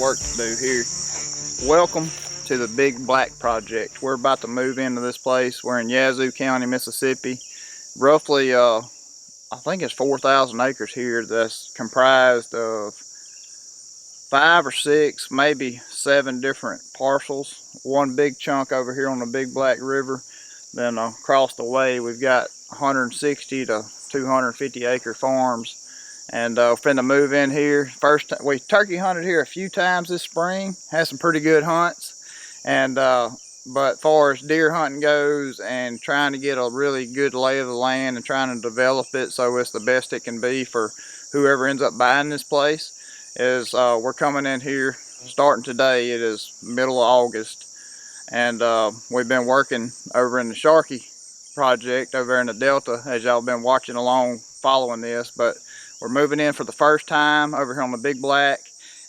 work to do here. Welcome to the Big Black Project. We're about to move into this place. We're in Yazoo County, Mississippi. Roughly, I think it's 4,000 acres here that's comprised of 5 or 6, maybe 7 different parcels. One big chunk over here on the Big Black River. Then across the way we've got 160 to 250 acre farms. And finna move in here. First, we turkey hunted here a few times this spring. Had some pretty good hunts. And but far as deer hunting goes and trying to get a really good lay of the land and trying to develop it so it's the best it can be for whoever ends up buying this place, is we're coming in here starting today. It is middle of August. And we've been working over in the Sharkey project over in the Delta, as y'all been watching along following this. But we're moving in for the first time over here on the Big Black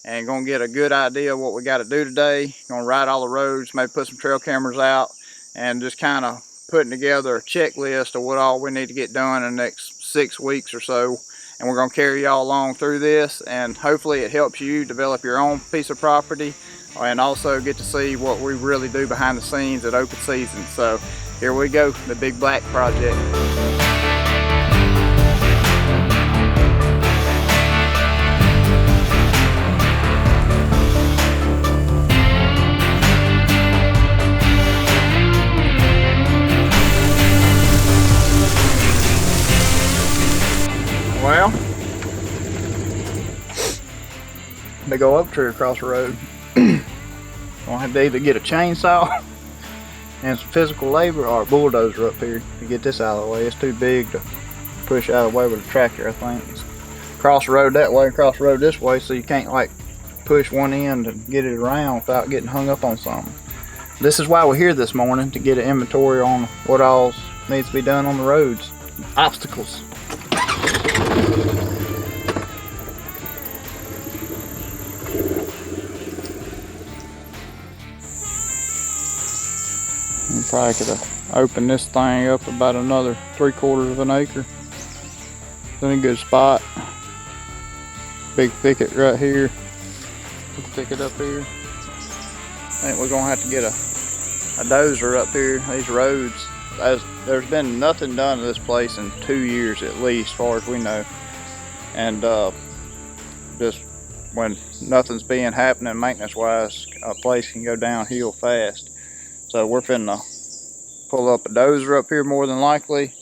and gonna get a good idea of what we got to do today. Gonna ride all the roads, maybe put some trail cameras out, and just kind of putting together a checklist of what all we need to get done in the next 6 weeks or so. And we're gonna carry y'all along through this, and hopefully it helps you develop your own piece of property and also get to see what we really do behind the scenes at open season. So here we go, the Big Black Project. Well, they go up tree across the road. Gonna have to either get a chainsaw and some physical labor or a bulldozer up here to get this out of the way. It's too big to push out of the way with a tractor, I think. It's cross the road that way, across the road this way, so you can't like push one end and get it around without getting hung up on something. This is why we're here this morning, to get an inventory on what all needs to be done on the roads. Obstacles. We probably could have opened this thing up about another 3/4 of an acre. It's in a good spot. Big thicket right here. Big thicket up here. I think we're gonna have to get a dozer up here. These roads, there's been nothing done to this place in 2 years at least, as far as we know. And just when nothing's being happening maintenance wise, a place can go downhill fast. So we're finna pull up a dozer up here more than likely.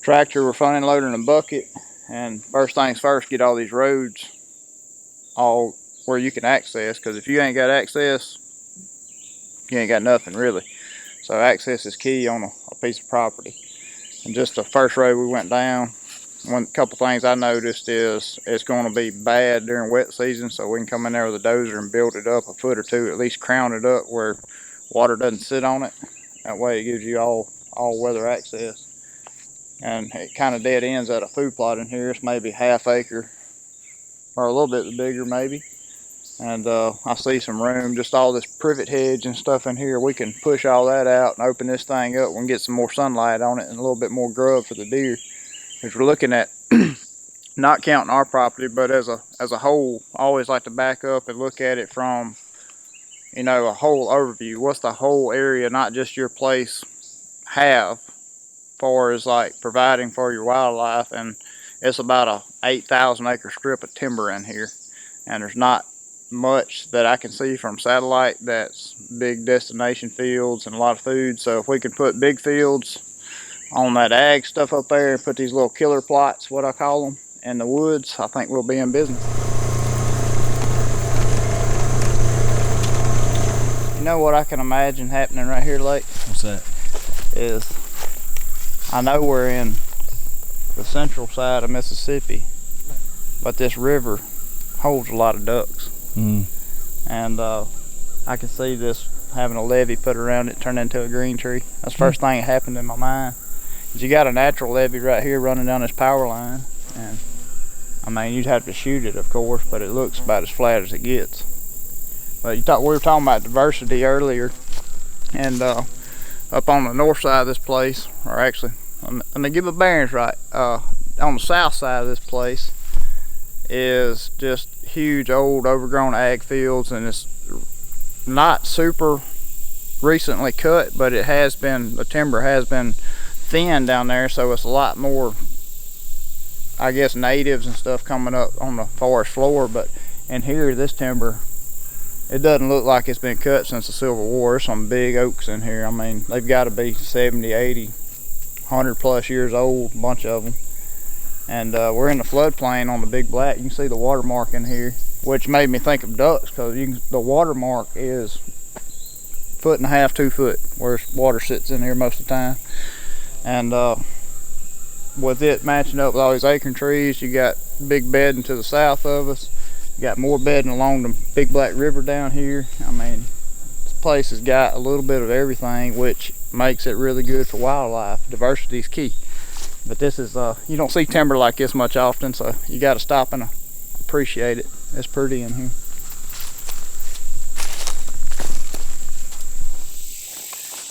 Tractor, we're front end loading a bucket. And first things first, get all these roads all where you can access, because if you ain't got access, you ain't got nothing really. So access is key on a piece of property. And just the first road we went down, couple things I noticed is it's going to be bad during wet season, so we can come in there with a dozer and build it up a foot or two, at least crown it up where water doesn't sit on it. That way it gives you all weather access. And it kind of dead ends at a food plot in here. It's maybe half acre or a little bit bigger maybe. And I see some room, just all this privet hedge and stuff in here. We can push all that out and open this thing up. We can get some more sunlight on it and a little bit more grub for the deer. Because we're looking at, not counting our property, but as a whole, I always like to back up and look at it from, you know, a whole overview. What's the whole area, not just your place, have far as like providing for your wildlife? And it's about a 8,000 acre strip of timber in here, and there's not much that I can see from satellite that's big destination fields and a lot of food. So if we can put big fields on that ag stuff up there and put these little killer plots, what I call them, in the woods, I think we'll be in business. You know what I can imagine happening right here, Lake? What's that? Is, I know we're in the central side of Mississippi, but this river holds a lot of ducks. And I can see this having a levee put around it, turn into a green tree. That's the first thing that happened in my mind. Is you got a natural levee right here running down this power line, and I mean, you'd have to shoot it, of course, but it looks about as flat as it gets. But we were talking about diversity earlier, and up on the north side of this place, or actually, let me give the bearings right. On the south side of this place is just huge old overgrown ag fields, and it's not super recently cut, but it has been, the timber has been thin down there, so it's a lot more, I guess, natives and stuff coming up on the forest floor. But in here, this timber, it doesn't look like it's been cut since the Civil War. There's some big oaks in here. I mean, they've got to be 70, 80, 100 plus years old, a bunch of them. And we're in the floodplain on the Big Black. You can see the watermark in here, which made me think of ducks, because the watermark is 1.5 to 2 foot where water sits in here most of the time. And with it matching up with all these acorn trees, you got big bedding to the south of us. You got more bedding along the Big Black River down here. I mean, this place has got a little bit of everything, which makes it really good for wildlife. Diversity is key. But this is, you don't see timber like this much often, so you got to stop and appreciate it. It's pretty in here.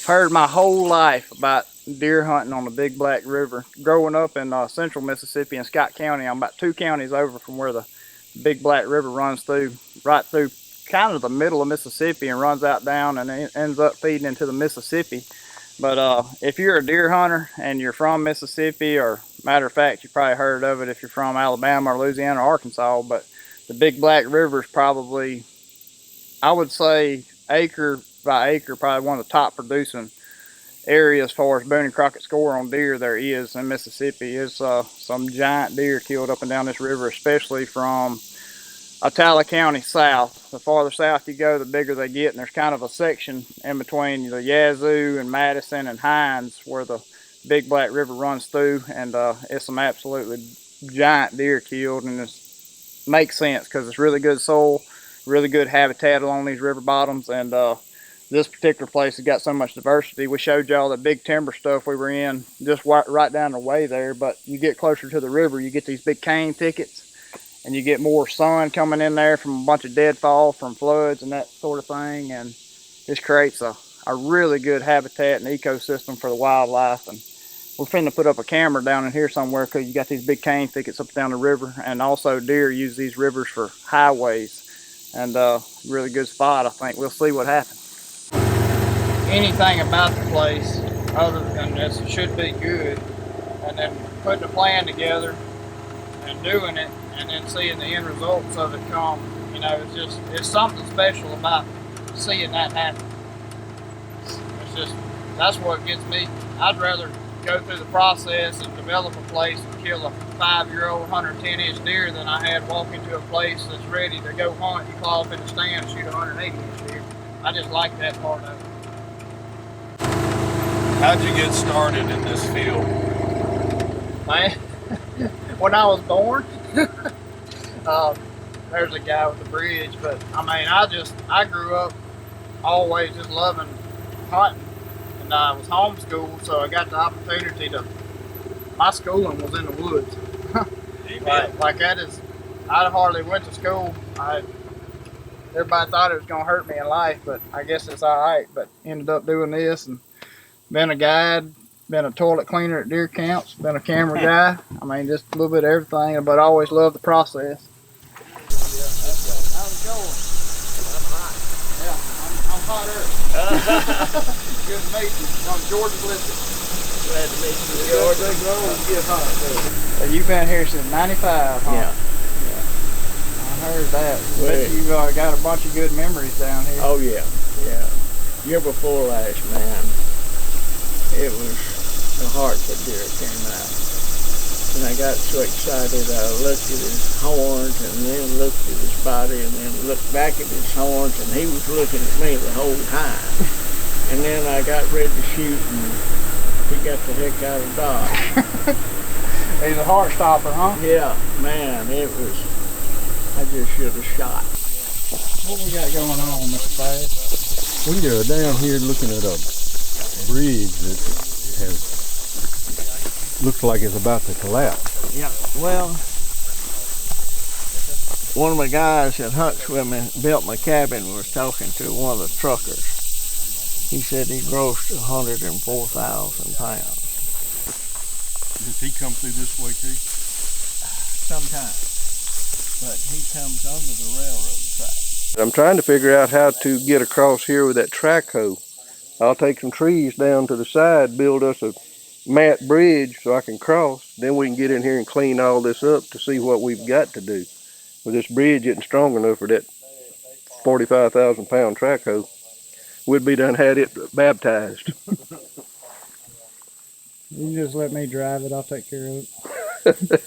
Heard my whole life about deer hunting on the Big Black River. Growing up in central Mississippi in Scott County, I'm about 2 counties over from where the Big Black River runs through, right through kind of the middle of Mississippi, and runs out down and ends up feeding into the Mississippi. But if you're a deer hunter and you're from Mississippi, or matter of fact, you probably heard of it if you're from Alabama or Louisiana or Arkansas, but the Big Black River is probably, I would say, acre by acre, probably one of the top producing areas as far as Boone and Crockett score on deer there is in Mississippi. Is some giant deer killed up and down this river, especially from Atala County south. The farther south you go, the bigger they get, and there's kind of a section in between the Yazoo and Madison and Hines where the Big Black River runs through, and it's some absolutely giant deer killed, and it makes sense because it's really good soil, really good habitat along these river bottoms, and this particular place has got so much diversity. We showed y'all the big timber stuff we were in just right down the way there, but you get closer to the river, you get these big cane thickets, and you get more sun coming in there from a bunch of deadfall from floods and that sort of thing, and this creates a really good habitat and ecosystem for the wildlife. And we're finna put up a camera down in here somewhere because you got these big cane thickets up down the river, and also deer use these rivers for highways, and really good spot. I think we'll see what happens. Anything about the place other than this should be good, and then putting a plan together and doing it, and then seeing the end results of it come, you know, it's something special about seeing that happen. It's just, that's what gets me. I'd rather go through the process and develop a place and kill a 5-year-old 110-inch deer than I had walk into a place that's ready to go hunt. You call up in the stand and shoot a 180-inch deer. I just like that part of it. How'd you get started in this field? Man, when I was born, there's a guy with the bridge, but I mean, I grew up always just loving hunting, and I was homeschooled, so I got the opportunity to, my schooling was in the woods. like that is, I hardly went to school. Everybody thought it was gonna hurt me in life, but I guess it's all right. But ended up doing this and been a guide, been a toilet cleaner at deer camps, been a camera guy. I mean, just a little bit of everything, but I always loved the process. How's it going? I'm hot. Yeah, I'm hotter. Good to meet you. I'm George Blizzard. Glad to meet you, George. Get hot, so you've been here since '95, huh? Yeah. I heard that. Bet you got a bunch of good memories down here. Oh yeah, yeah. Year before last, man, it was the hearts of deer came out. And I got so excited, I looked at his horns and then looked at his body and then looked back at his horns, and he was looking at me the whole time. And then I got ready to shoot and he got the heck out of Dodge. He's a heart stopper, huh? Yeah, man, it was, I just should have shot. What we got going on, Mr. Fad? We are down here looking at a bridge that looks like it's about to collapse. Yeah, well, one of my guys that hunts with me, built my cabin, was talking to one of the truckers. He said he grossed 104,000 pounds. Does he come through this way too? Sometimes. but he comes under the railroad track. I'm trying to figure out how to get across here with that track hoe. I'll take some trees down to the side, build us a mat bridge so I can cross. Then we can get in here and clean all this up to see what we've got to do. But this bridge isn't strong enough for that 45,000 pound track hoe. We'd be done had it baptized. You just let me drive it, I'll take care of it.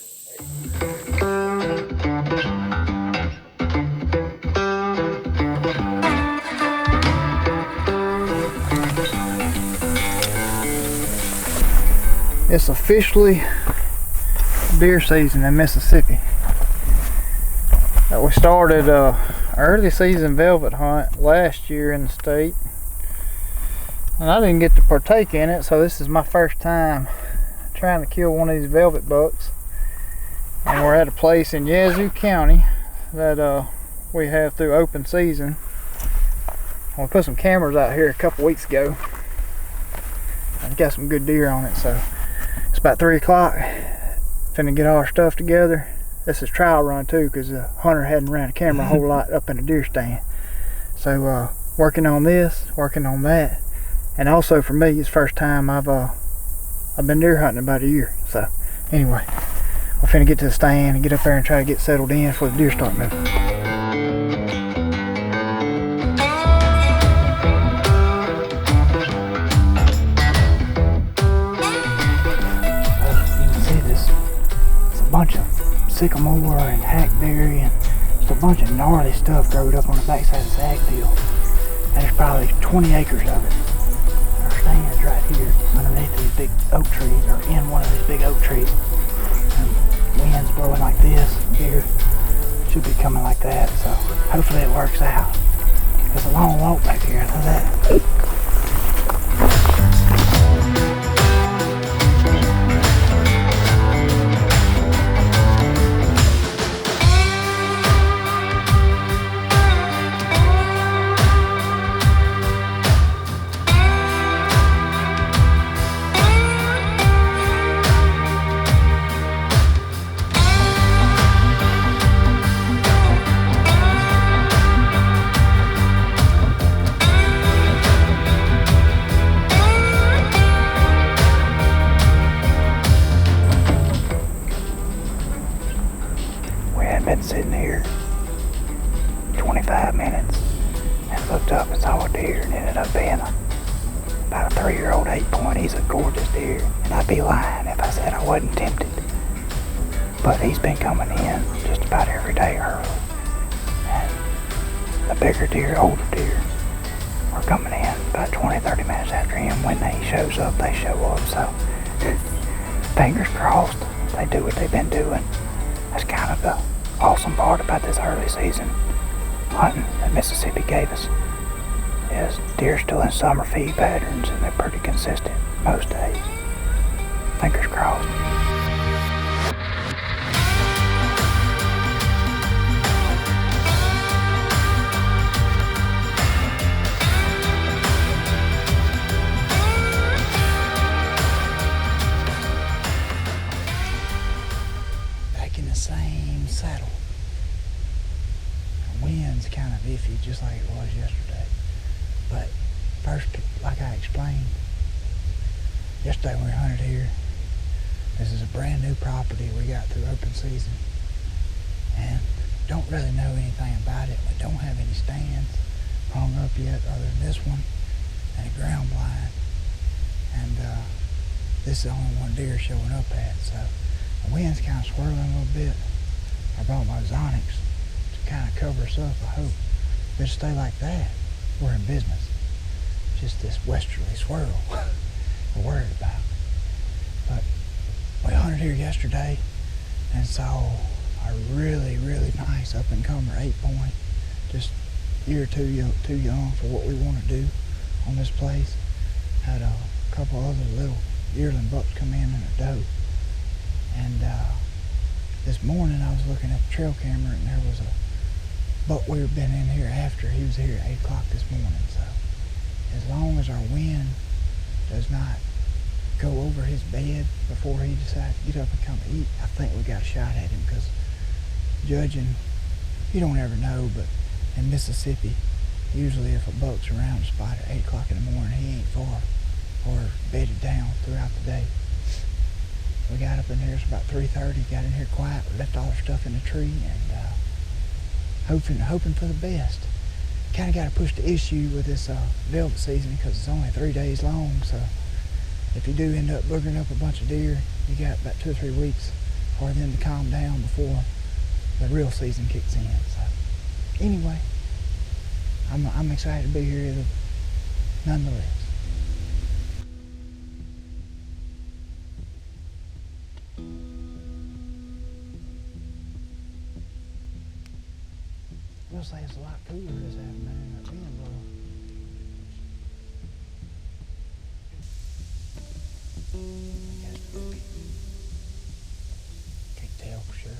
It's officially deer season in Mississippi. We started early season velvet hunt last year in the state, and I didn't get to partake in it, so this is my first time trying to kill one of these velvet bucks. And we're at a place in Yazoo County that we have through open season. We put some cameras out here a couple weeks ago and got some good deer on it, so it's about 3 o'clock. Finna get all our stuff together. This is trial run too, because the hunter hadn't ran a camera a whole lot up in the deer stand. So working on this, working on that, and also for me, it's the first time I've been deer hunting about a year. So anyway, we're finna get to the stand and get up there and try to get settled in before the deer start moving. Bunch of sycamore and hackberry and just a bunch of gnarly stuff growed up on the backside of this ag field. And there's probably 20 acres of it. Our stand is right here underneath these big oak trees, or in one of these big oak trees. And wind's blowing like this, deer should be coming like that, so hopefully it works out. It's a long walk back here, I know that. Been sitting here 25 minutes and looked up and saw a deer, and ended up being about a 3-year-old 8-point. He's a gorgeous deer, and I'd be lying if I said I wasn't tempted. But he's been coming in just about every day early, and the bigger deer, older deer, are coming in about 20-30 minutes after him. When he shows up, they show up. So fingers crossed they do what they've been doing. That's kind of the awesome part about this early season hunting that Mississippi gave us, is deer still in summer feed patterns, and they're pretty consistent most days. Fingers crossed. Back in the same saddle. The wind's kind of iffy, just like it was yesterday. But first, like I explained, yesterday when we hunted here, this is a brand new property we got through open season, and don't really know anything about it. We don't have any stands hung up yet other than this one and a ground blind, and this is the only one deer showing up at. So the wind's kind of swirling a little bit. I brought my Zonics to kind of cover us up. I hope if it'll stay like that, we're in business. Just this westerly swirl we're worried about. But we hunted here yesterday and saw a really, really nice up-and-comer 8-point. Just a year or too young for what we want to do on this place. Had a couple other little yearling bucks come in and a doe. And this morning I was looking at the trail camera, and there was a buck we had been in here after. He was here at 8 o'clock this morning. So as long as our wind does not go over his bed before he decides to get up and come eat, I think we got a shot at him, because judging, you don't ever know, but in Mississippi, usually if a buck's around a spot at 8 o'clock in the morning, he ain't far or bedded down throughout the day. We got up in here, it's about 3:30, got in here quiet, we left all our stuff in the tree, and hoping for the best. Kind of got to push the issue with this velvet season because it's only 3 days long, so if you do end up boogering up a bunch of deer, you got about 2 or 3 weeks for them to calm down before the real season kicks in. So anyway, I'm excited to be here nonetheless. We'll say it's a lot cooler this afternoon than being low. Can't tell for sure.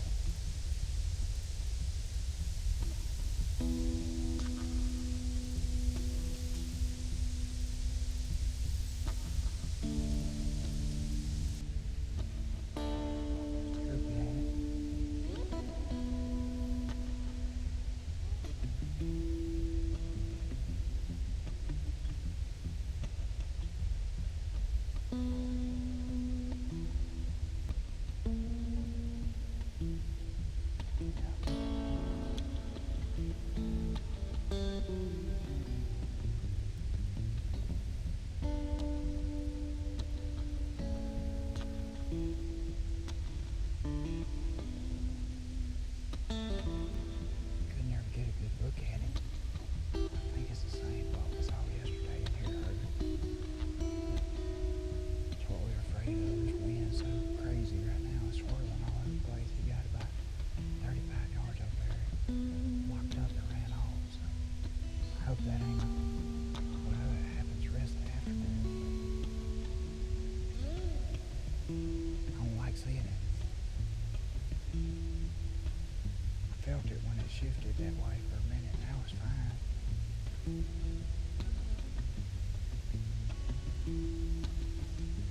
Shifted that way for a minute, now it's fine.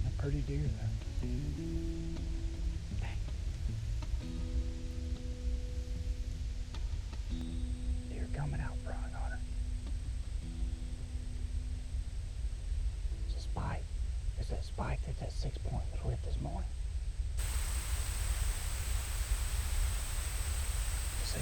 A pretty deer though. Dang. Deer coming out front on her. It's a spike. It's that spike that 6 point was with this morning. See?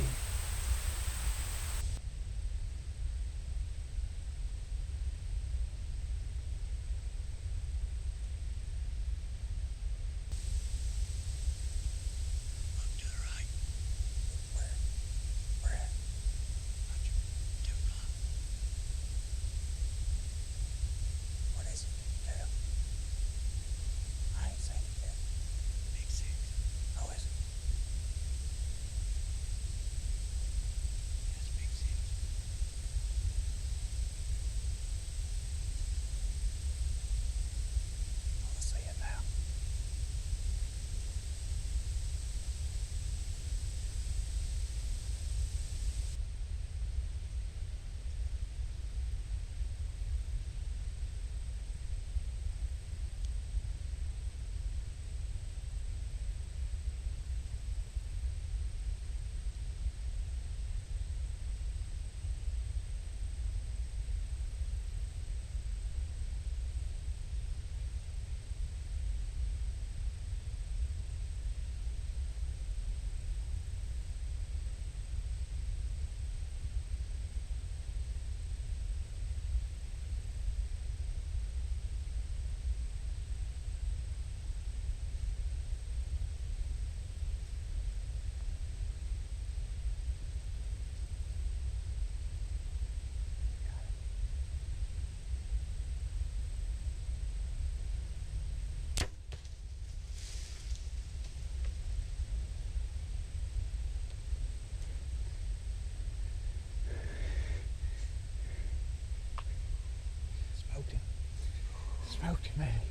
Smoked him, man.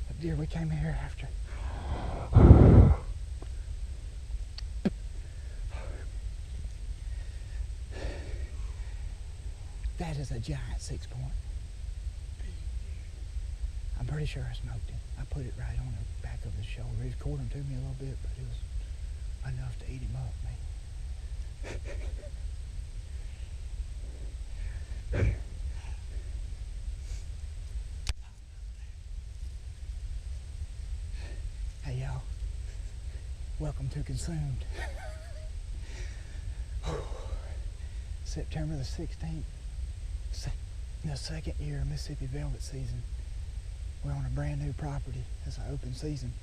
The deer we came here after. That is a giant 6 point. I'm pretty sure I smoked him. I put it right on the back of his shoulder. He was quartering to me a little bit, but it was enough to eat him up, man. Hey y'all, welcome to Consumed. September the 16th, the second year of Mississippi velvet season. We're on a brand new property. It's an open season.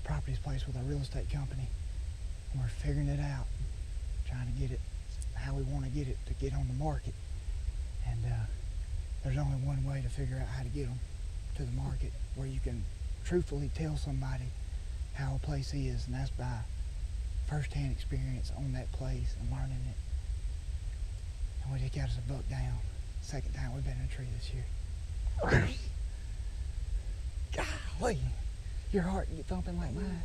Property's placed with a real estate company. And we're figuring it out, trying to get it how we want to get it to get on the market. And there's only one way to figure out how to get them to the market where you can truthfully tell somebody how a place is, and that's by first-hand experience on that place and learning it. And we just got us a buck down. Second time we've been in a tree this year. Golly, your heart can get thumping like mine.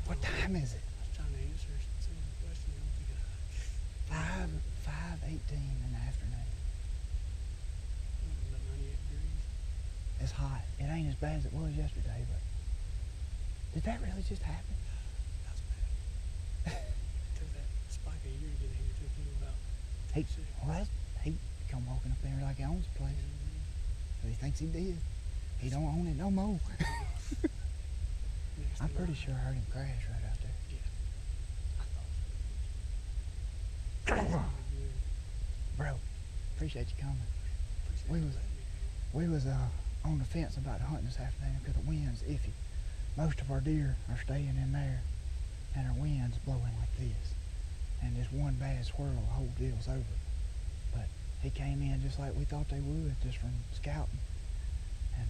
What time is it? I was trying to answer some question. I don't think 5:18 in the afternoon. about 98 degrees. It's hot. It ain't as bad as it was yesterday, but did that really just happen? That's bad. Took that spike a year to get here. It took you about He, 2 seconds. well, he come walking up there like he owns the place. But he thinks he did. He don't own it no more. Next I'm thing pretty I- sure I heard him crash right out there. I thought so. Bro, appreciate you coming. Appreciate We you was- letting me go. We was on the fence about hunting this afternoon because the wind's iffy. Most of our deer are staying in there, and our wind's blowing like this. And this one bad swirl, the whole deal's over. But he came in just like we thought they would, just from scouting. And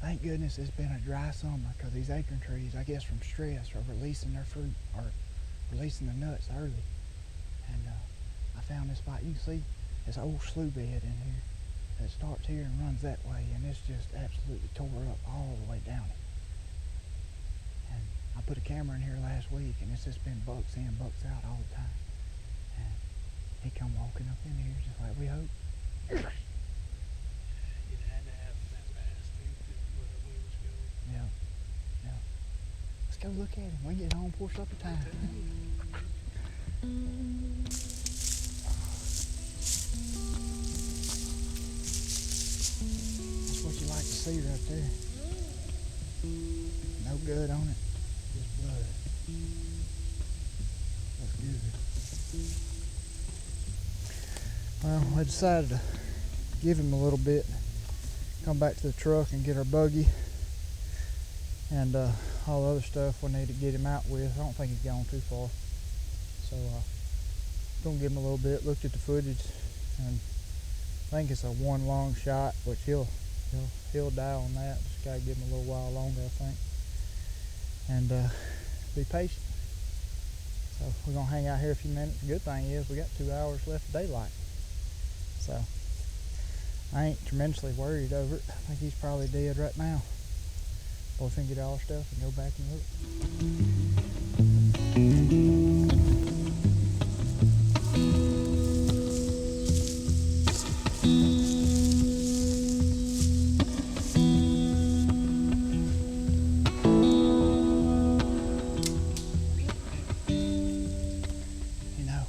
thank goodness it's been a dry summer, because these acorn trees, I guess from stress, are releasing their fruit, or releasing the nuts early. And I found this spot. You can see it's an old slough bed in here that starts here and runs that way, and it's just absolutely tore up all the way down it. And I put a camera in here last week, and it's just been bucks in, bucks out all the time. And he come walking up in here just like we hoped. It had to happen that fast, too, where the wind was going. Yeah, yeah. Let's go look at him. We can get home before supper time. That's what you like to see right there. No gut on it, just blood. That's good. Well, I decided to give him a little bit, come back to the truck and get our buggy and all the other stuff we need to get him out with. I don't think he's gone too far. So gonna give him a little bit, looked at the footage, and I think it's a one long shot, which he'll die on that. Just gotta give him a little while longer, I think. And be patient. So we're gonna hang out here a few minutes. The good thing is we got 2 hours left of daylight. So I ain't tremendously worried over it. I think he's probably dead right now. Both can get all our stuff and go back and look. You know,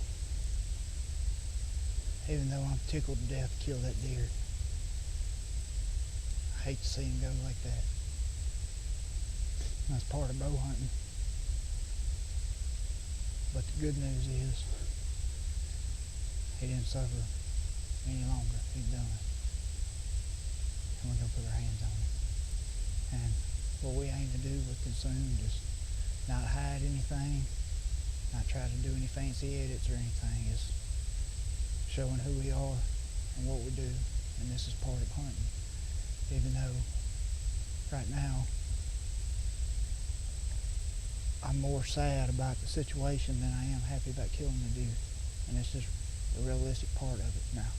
even though I'm tickled to death to kill that deer, I hate to see him go like that. That's part of bow hunting. But the good news is, he didn't suffer any longer. He's done. And we're gonna put our hands on him. And what we aim to do with Consumed is not hide anything, not try to do any fancy edits or anything. It's showing who we are and what we do. And this is part of hunting. Even though right now I'm more sad about the situation than I am happy about killing the deer. And it's just the realistic part of it now.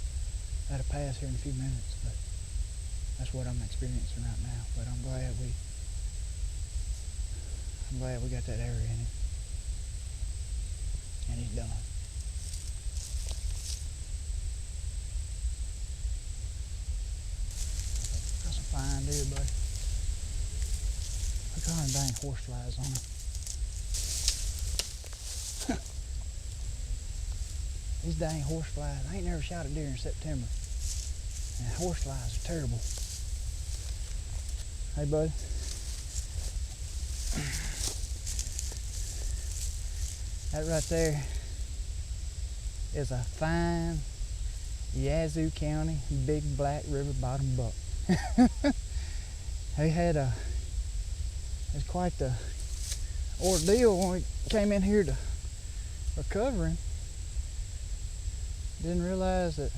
That'll pass here in a few minutes, but that's what I'm experiencing right now. But I'm glad we got that area in him. And he's done. Got some fine deer, buddy. Look at all them dang horseflies on him. These dang horse flies. I ain't never shot a deer in September. And horse flies are terrible. Hey, bud. That right there is a fine Yazoo County big black river bottom buck. He had it's quite the ordeal when we came in here to recover him. Didn't realize that,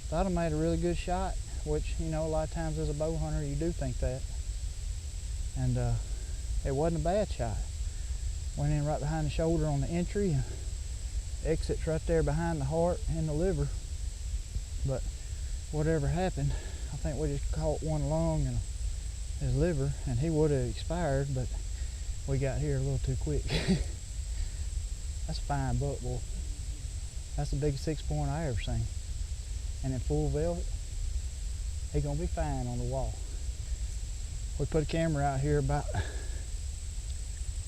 thought I made a really good shot, which, you know, a lot of times as a bow hunter you do think that. And it wasn't a bad shot. Went in right behind the shoulder on the entry and exits right there behind the heart and the liver. But whatever happened, I think we just caught one lung and his liver, and he would have expired, but we got here a little too quick. That's a fine buck, boy. That's the biggest 6-point I ever seen. And in full velvet, he gonna be fine on the wall. We put a camera out here about,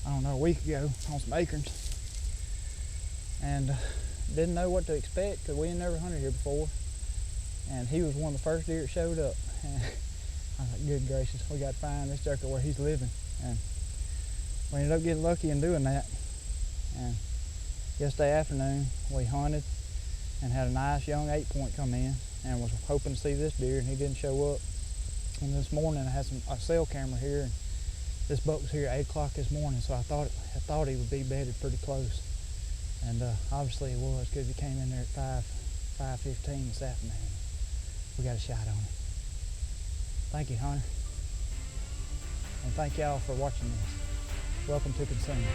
I don't know, a week ago on some acorns, and didn't know what to expect because we had never hunted here before. And he was one of the first deer that showed up. And I was like, good gracious, we got to find this jerker where he's living. And we ended up getting lucky in doing that. And yesterday afternoon, we hunted and had a nice young 8-point come in and was hoping to see this deer, and he didn't show up. And this morning I had a cell camera here, and this buck was here at 8 o'clock this morning, so I thought he would be bedded pretty close. And obviously he was, because he came in there at 5:15 this afternoon. We got a shot on it. Thank you, Hunter. And thank y'all for watching this. Welcome to Consumer.